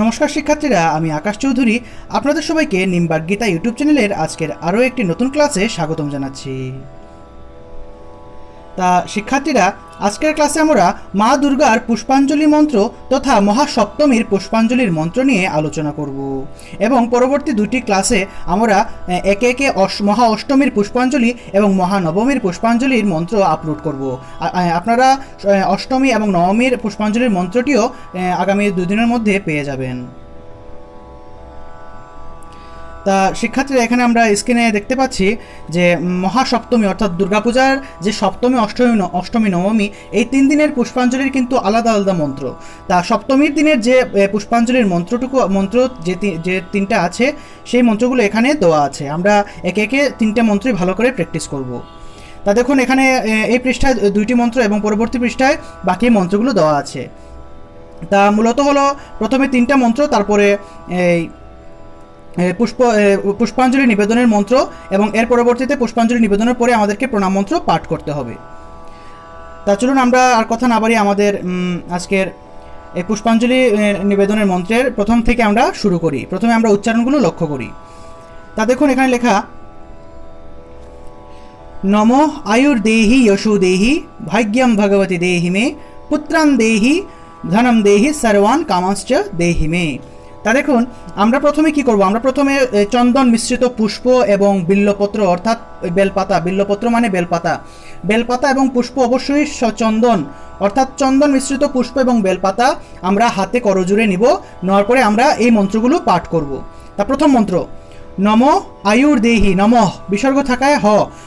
নমস্কার শিক্ষার্থীরা, আমি আকাশ চৌধুরী আপনাদের সবাইকে নিমবাগ গীতা ইউটিউব চ্যানেলের আজকের আরও একটি নতুন ক্লাসে স্বাগতম জানাচ্ছি। তা শিক্ষার্থীরা, আজকের ক্লাসে আমরা মা দুর্গার পুষ্পাঞ্জলি মন্ত্র তথা মহাসপ্তমীর পুষ্পাঞ্জলির মন্ত্র নিয়ে আলোচনা করব এবং পরবর্তী দুটি ক্লাসে আমরা একে একে মহা অষ্টমীর পুষ্পাঞ্জলি এবং মহানবমীর পুষ্পাঞ্জলির মন্ত্র আপলোড করব। আপনারা অষ্টমী এবং নবমীর পুষ্পাঞ্জলির মন্ত্রটিও আগামী দুদিনের মধ্যে পেয়ে যাবেন। তা শিক্ষার্থীরা, এখানে আমরা স্ক্রিনে দেখতে পাচ্ছি যে মহাসপ্তমী অর্থাৎ দুর্গাপূজার যে সপ্তমী, অষ্টমী নবমী এই 3 দিনের পুষ্পাঞ্জলির কিন্তু আলাদা আলাদা মন্ত্র। তা সপ্তমীর দিনের যে পুষ্পাঞ্জলির মন্ত্র যে 3টা আছে সেই মন্ত্রগুলো এখানে দেওয়া আছে। আমরা একে একে 3টে মন্ত্রই ভালো করে প্র্যাকটিস করব। তা দেখুন, এখানে এই পৃষ্ঠায় 2টি মন্ত্র এবং পরবর্তী পৃষ্ঠায় বাকি মন্ত্রগুলো দেওয়া আছে। তা মূলত হলো প্রথমে 3টা মন্ত্র, তারপরে এই পুষ্পাঞ্জলি নিবেদনের মন্ত্র এবং এর পরবর্তীতে পুষ্পাঞ্জলি নিবেদনের পরে আমাদেরকে প্রণাম মন্ত্র পাঠ করতে হবে। তা চলুন আমরা আর কথা না বাড়িয়ে আমাদের আজকের এই পুষ্পাঞ্জলি নিবেদনের মন্ত্রের প্রথম থেকে আমরা শুরু করি। প্রথমে আমরা উচ্চারণগুলো লক্ষ্য করি। তা দেখুন, এখানে লেখা নমঃ আয়ুর্দেহি যশো দেহি ভাগ্যম ভগবতী দেহি মে পুত্রান দেহি ধনম দেহি সর্বান কামাশ্চ দেহি মে। তা দেখুন, আমরা প্রথমে কি করব? আমরা প্রথমে চন্দন মিশ্রিত পুষ্প এবং বিল্লপত্র অর্থাৎ বেলপাতা, বিল্লপত্র মানে বেলপাতা এবং পুষ্প অবশ্যই চন্দন অর্থাৎ চন্দন মিশ্রিত পুষ্প এবং বেলপাতা আমরা হাতে করজোড়ে নিব। নেওয়ার পরে আমরা এই মন্ত্রগুলো পাঠ করব। তা প্রথম মন্ত্র নমঃ আয়ুর্দেহি, নমঃ বিসর্গ থাকায় হ,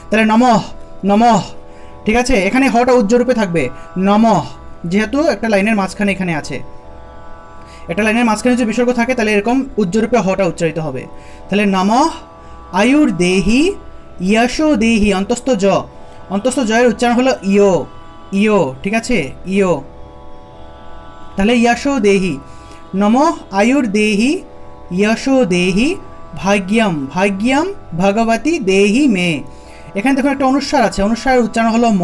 তাহলে নমঃ নমঃ, ঠিক আছে? এখানে হটা উজ্জ্বরূপে থাকবে নমঃ, যেহেতু একটা লাইনের মাঝখানে এখানে আছে, একটা লাইনের মাঝখানে যদি বিসর্গ থাকে তাহলে এরকম উজ্জ্বরূপে হটা উচ্চারিত হবে। তাহলে নমঃ আয়ুর্দেহি যশো দেহি, অন্তস্থ জয়ের উচ্চারণ হলো ইয়ো, ঠিক আছে? ইয়ো, তাহলে যশো দেহি, নমঃ আয়ুর্দেহি যশো দেহি ভাগ্যম ভগবতী দেহি মে। এখানে দেখুন একটা অনুস্বার আছে, অনুস্বারের উচ্চারণ হলো ম,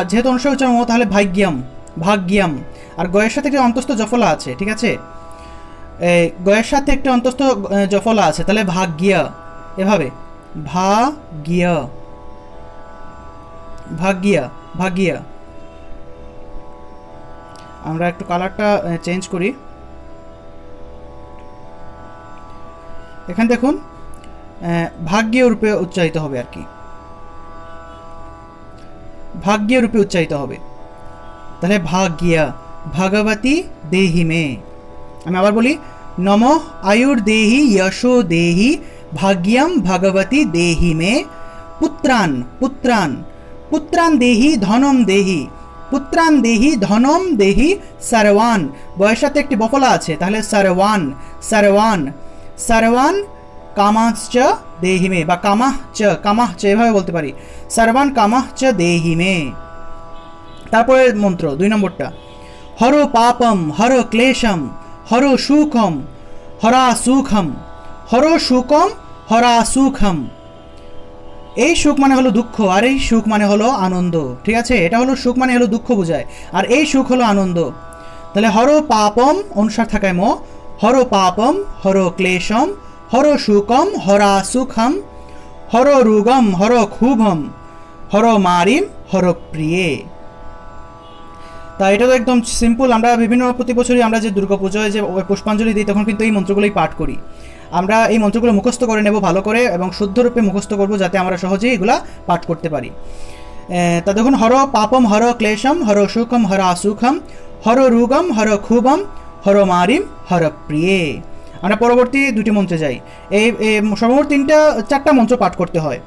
যেহেতু অনুস্বার উচ্চারণ ম তাহলে ভাগ্যম। আর গয়ের সাথে একটা অন্তস্থ জফলা আছে, ঠিক আছে? গয়ের সাথে একটা অন্তস্থ জফলা আছে, তাহলে ভাগ্য, এভাবে ভাগ্য। আমরা একটু কালারটা চেঞ্জ করি। এখানে দেখুন ভাগ্য রূপে উচ্চারিত হবে, আর কি ভাগ্য রূপে উচ্চারিত হবে। তাহলে ভাগ্য ভগবতী দেহি মে। আমি আবার বলি, নমঃ আয়ুর্দেহি যশো দেহি ভাগ্যম ভগবতী দেহি মে পুত্রান দেহি ধনম দেহি সর্বান। বয়ের সাথে একটি বফলা আছে, তাহলে সর্বান কামাশ্চ দেহি মে, বা কামাশ্চ এভাবে বলতে পারি, সর্বান কামাশ্চ দেহি মে। তারপরে মন্ত্র 2 নম্বরটা হর পাপম হর ক্লেশম হর সুখম হরাসুখম। এই সুখ মানে হলো দুঃখ, আর এই সুখ মানে হলো আনন্দ, ঠিক আছে? এটা হলো সুখ মানে হলো দুঃখ বোঝায়, আর এই সুখ হলো আনন্দ। তাহলে হর পাপম অনুসার থাকায় ম, হর পাপম হর ক্লেশম হর সুখম হরাসুখম হর রুগম হর ক্ষুভম হর মারিম হর প্রিয়ে। তা এটা তো একদম সিম্পল। আমরা বিভিন্ন প্রতি বছরই আমরা যে দুর্গাপূজায় যে পুষ্পাঞ্জলি দিই তখন কিন্তু এই মন্ত্রগুলোই পাঠ করি। আমরা এই মন্ত্রগুলো মুখস্থ করে নেব ভালো করে এবং শুদ্ধরূপে মুখস্থ করব, যাতে আমরা সহজেই এগুলা পাঠ করতে পারি। তা দেখুন, হর পাপম হর ক্লেশম হর সুখম হর আসুখম হর রুগম হর ক্ষুভম হর মারিম হর প্রিয়ে। আমরা পরবর্তী 2টি মন্ত্রে যাই। এই সর্বমোট 4টা মন্ত্র পাঠ করতে হয়।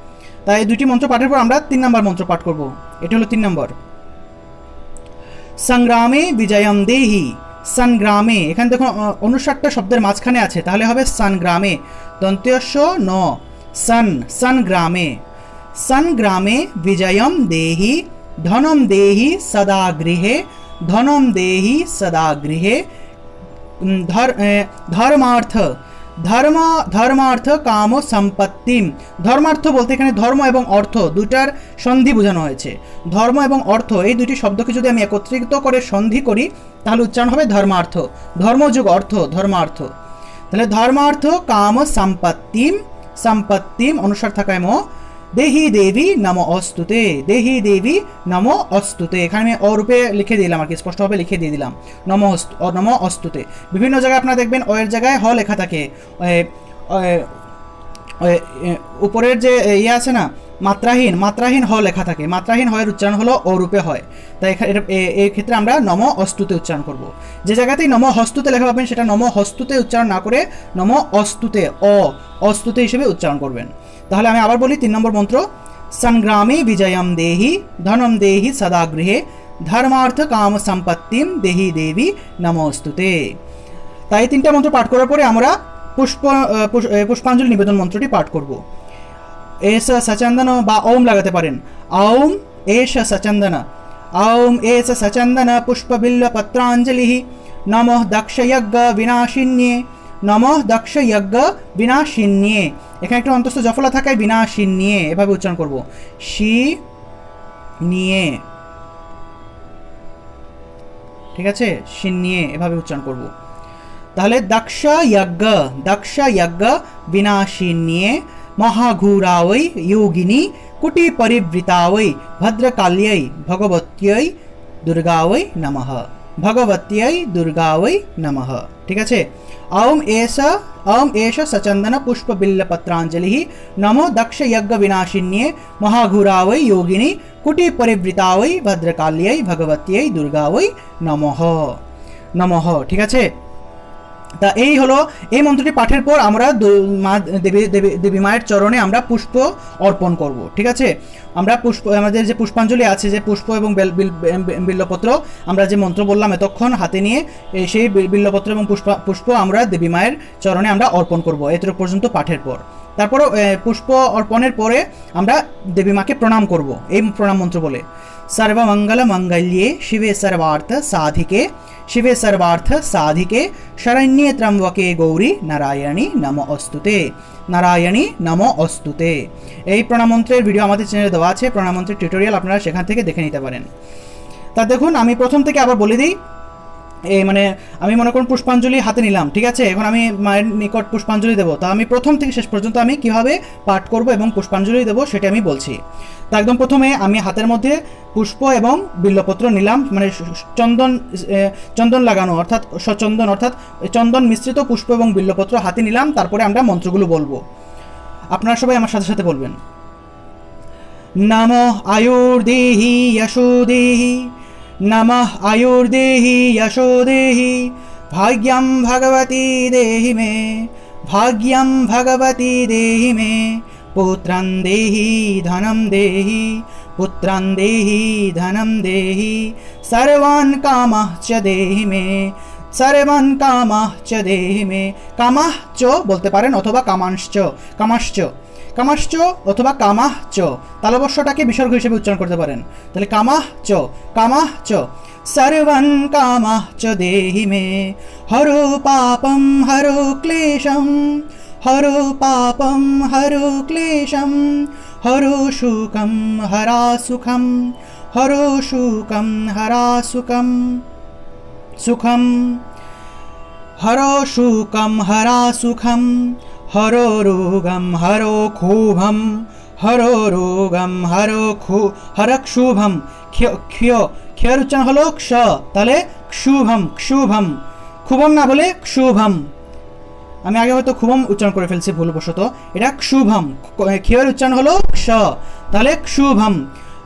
তাই এই 2টি মন্ত্র পাঠের পর আমরা 3 নম্বর মন্ত্র পাঠ করব। এটা হলো 3 নম্বর সংগ্রামে বিজয়ম দেহি। সংগ্রামে, এখানে দেখুন অনুসারটা শব্দের মাঝখানে আছে, তাহলে হবে সংগ্রামে, দন্ত্যস্য ন, সংগ্রামে বিজয়ম দেহি ধনম দেহি সদা গৃহে ধর্মার্থ ধর্ম ধর্মার্থ কাম সম্পত্তিম। ধর্মার্থ বলতে এখানে ধর্ম এবং অর্থ দুটার সন্ধি বোঝানো হয়েছে। ধর্ম এবং অর্থ এই দুটি শব্দকে যদি আমি একত্রিত করে সন্ধি করি তাহলে উচ্চারণ হবে ধর্মার্থ। ধর্ম যোগ অর্থ, ধর্মার্থ। তাহলে ধর্মার্থ কাম সম্পত্তিম, সম্পত্তিম অনুসার থাকায় ম, দেহি দেবী নম অস্তুতে, দেহি দেবী নম অস্তুতে। এখানে আমি অরূপে লিখে দিলাম আর কি, স্পষ্টভাবে লিখে দিয়ে দিলাম নম অস্তুতে। বিভিন্ন জায়গায় আপনারা দেখবেন অয়ের জায়গায় হ লেখা থাকে, উপরের যে ইয়ে আছে না মাত্রাহীন হ লেখা থাকে, মাত্রাহীন হয়ের উচ্চারণ হলো অরূপে হয়। তাই এই ক্ষেত্রে আমরা নম অস্তুতে উচ্চারণ করব। যে জায়গাতেই নম হস্তুতে লেখা পাবেন সেটা নম হস্তুতে উচ্চারণ না করে নম অস্তুতে, অস্তুতে হিসেবে উচ্চারণ করবেন। তাহলে আমি আবার বলি 3 নম্বর মন্ত্র, সংগ্রামে বিজয়ম দেহি, ধনম দেহি সদা গৃহে, ধর্মার্থ কাম সম্পত্তিম দেহি দেবী নমস্তুতে। তাই 3টা মন্ত্র পাঠ করার পরে আমরা পুষ্পাঞ্জলি নিবেদন মন্ত্রটি পাঠ করব। এস সচন্দন বা ওম লাগাতে পারেন, ওম এস সচন্দন, ওম এস সচন্দন পুষ্পবিল্ল পত্রাঞ্জলি, নমঃ দক্ষযজ্ঞ বিনাশিন্যে, নমঃ দক্ষযজ্ঞ বিনাশিন্যে। এখানে একটু অন্তস্থ জফলা থাকায় বিনাশিন্যে এভাবে উচ্চারণ করব, শি নিয়ে, ঠিক আছে, শিন্যে এভাবে উচ্চারণ করব। তাহলে দক্ষযজ্ঞ বিনাশিন্যে, মহাঘূরাওই যোগিনী কুটি পরিবৃতাওই, ভদ্রকাল্যৈ ভগবত্যৈ দুর্গাওই নমঃ, ভগবত্যৈ দুর্গাওই নমঃ। ঠিক আছে, ওম এষ সচন্দন পুষ্প বিল্ল পত্রাঞ্জলি, নমো দক্ষযজ্ঞ বিনাশিন্যে, মহাঘূরাওই যোগিনী কুটি পরিবৃতাওই, ভদ্রকাল্যৈ ভগবত্যৈ দুর্গাওই নমঃ নমঃ। ঠিক আছে, তা এই হলো এই মন্ত্রটি পাঠের পর আমরা মা দেবী মায়ের চরণে আমরা পুষ্প অর্পণ করব। ঠিক আছে, আমরা আমাদের যে পুষ্পাঞ্জলি আছে, যে পুষ্প এবং বিল্লপত্র আমরা যে মন্ত্র বললাম এতক্ষণ হাতে নিয়ে, সেই বিল্লপত্র এবং পুষ্প আমরা দেবী মায়ের চরণে আমরা অর্পণ করব এতটুকু পর্যন্ত পাঠের পর। তারপরও পুষ্প অর্পণের পরে আমরা দেবী মাকে প্রণাম করব এই প্রণাম মন্ত্র বলে, সর্বমঙ্গল মঙ্গল্যে শিবে সর্বার্থ সাধিকে, শিবে সর্বার্থ সাধিকে, শরণ্যে ত্র্যম্বকে গৌরী নারায়ণী নমো অস্তুতে, নারায়ণী নমো অস্তুতে। এই প্রণামন্ত্রের ভিডিও আমাদের চ্যানেলে দেওয়া আছে, প্রণামন্ত্রের টিউটোরিয়াল আপনারা সেখান থেকে দেখে নিতে পারেন। তা দেখুন, আমি প্রথম থেকে আবার বলে দিই, আমি মনে করুন পুষ্পাঞ্জলি হাতে নিলাম, ঠিক আছে, এখন আমি মায়ের নিকট পুষ্পাঞ্জলি দেবো। তা আমি প্রথম থেকে শেষ পর্যন্ত আমি কিভাবে পাঠ করব এবং পুষ্পাঞ্জলি দেবো সেটা আমি বলছি। তা একদম প্রথমে আমি হাতের মধ্যে পুষ্প এবং বিল্লপত্র নিলাম, মানে চন্দন লাগানো অর্থাৎ সচন্দন অর্থাৎ চন্দন মিশ্রিত পুষ্প এবং বিল্লপত্র হাতে নিলাম। তারপরে আমরা মন্ত্রগুলো বলবো, আপনারা সবাই আমার সাথে সাথে বলবেন। নমঃ আয়ুর্দেহি যশো দেহি, নমঃ আয়ুর্দেহি যশো দেহি, ভাগ্যম ভগবতী দেহি মে, ভাগ্যম ভগবতী দেহি মে, পুত্রং দেহি ধনম দেহি, পুত্রং দেহি ধনম দেহি, সর্বান কামঃ চ দেহি মে, সর্বান কামঃ চ দেহি মে। কামঃ চ বলতে পারেন অথবা কামাংশ্চ, কামাশ্চ, কামাশ্চ অথবা কামাহ চ, তালবস্যটাকে বিসর্গ হিসেবে উচ্চারণ করতে পারেন। তাহলে কামাহ চ, কামাহ চ, সর্বং কামাহ চ দেহি মে, হরো পাপম হরো ক্লেশম, হরো পাপম হরো ক্লেশম, হরো সুখম হরা সুখম, হরো সুখম হরা সুখম, সুখম হরো সুখম হরা সুখম, হরো রোগম হরো ক্ষোভম, হরো রোগম হরো হরক্ষোভম। ক্ষয়ের উচ্চারণ হলো ক্ষ, তাহলে ক্ষুভম, ক্ষুভম, ক্ষুভম না বলে ক্ষুভম। আমি আগে হয়তো ক্ষুভম উচ্চারণ করে ফেলছি ভুলবশত, এটা ক্ষুভম। ক্ষয়ের উচ্চারণ হলো ক্ষ, তাহলে ক্ষুভম।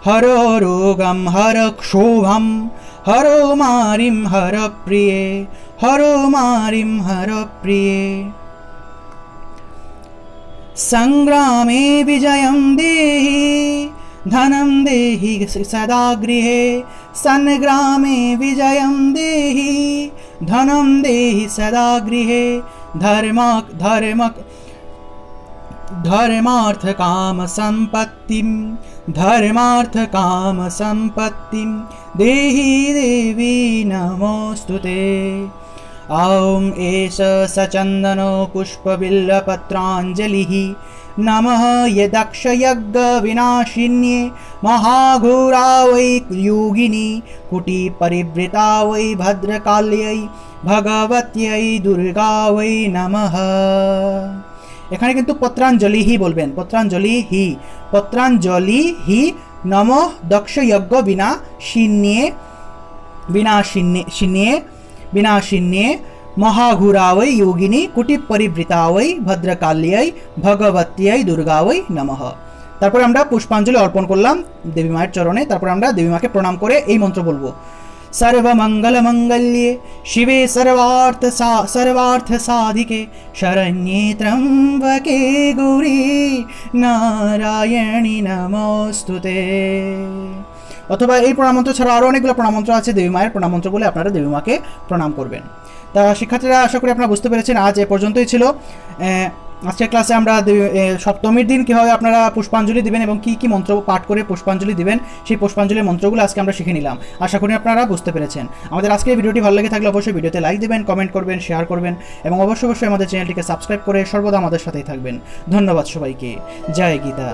হরো রোগম হর ক্ষোভম, হরো মারিম হর প্রিয়ে, হরো মারিম হর প্রিয়ে। সংগ্রামে বিজয়ম দেহি, ধনম দেহি সদা গৃহে, সংগ্রামে বিজয়ম দেহি, ধনম দেহি সদা গৃহে, ধর্মার্থ কাম সম্পত্তিম, ধর্মার্থ কাম সম্পত্তিম দেহি দেবী নমোস্তুতে। ॐ एष सचन्दनो पुष्पबिल्लपत्राञ्जलिः नमः यदक्षयज्ञविनाशिन्ये महाघोरा वै योगिनी कुटिपरिवृता वै भद्रकाल्यै भगवत्यै दुर्गा वै नमः। এখানে কিন্তু পত্রাঞ্জলি হি বলবেন, পত্রাঞ্জলি হি নমঃ দক্ষযজ্ঞ বিনাশিন্যে মহাঘুরাवै योगिनी কুটিপরিবৃতাवै ভদ্রকাল্যৈ ভগবত্यै দুর্গাवै নমঃ। তারপরে আমরা পুষ্পাঞ্জলি অর্পণ করলাম দেবী মায়ের চরণে। তারপরে আমরা দেবী মাকে প্রণাম করে এই মন্ত্র বলবো, सर्वमंगलमंगल्ये शिवे सर्वार्थ साधिके शरण्ये त्र्यंबके गौरी नारायणी नमोस्तुते। অথবা এই প্রণামন্ত্র ছাড়া আরও অনেকগুলো প্রণামন্ত্র আছে, দেবী মায়ের প্রণামন্ত্র বলে আপনারা দেবী মাকে প্রণাম করবেন। তা শিক্ষার্থীরা, আশা করি আপনারা বুঝতে পেরেছেন। আজ এ পর্যন্তই ছিল। আজকের ক্লাসে আমরা সপ্তমীর দিন কীভাবে আপনারা পুষ্পাঞ্জলি দিবেন এবং কী কী মন্ত্র পাঠ করে পুষ্পাঞ্জলি দিবেন, সেই পুষ্পাঞ্জলির মন্ত্রগুলো আজকে আমরা শিখে নিলাম। আশা করি আপনারা বুঝতে পেরেছেন। আমাদের আজকের ভিডিওটি ভালো লেগে থাকলে অবশ্যই ভিডিওতে লাইক দেবেন, কমেন্ট করবেন, শেয়ার করবেন এবং অবশ্যই আমাদের চ্যানেলটিকে সাবস্ক্রাইব করে সর্বদা আমাদের সাথেই থাকবেন। ধন্যবাদ সবাইকে। জয় গীতা।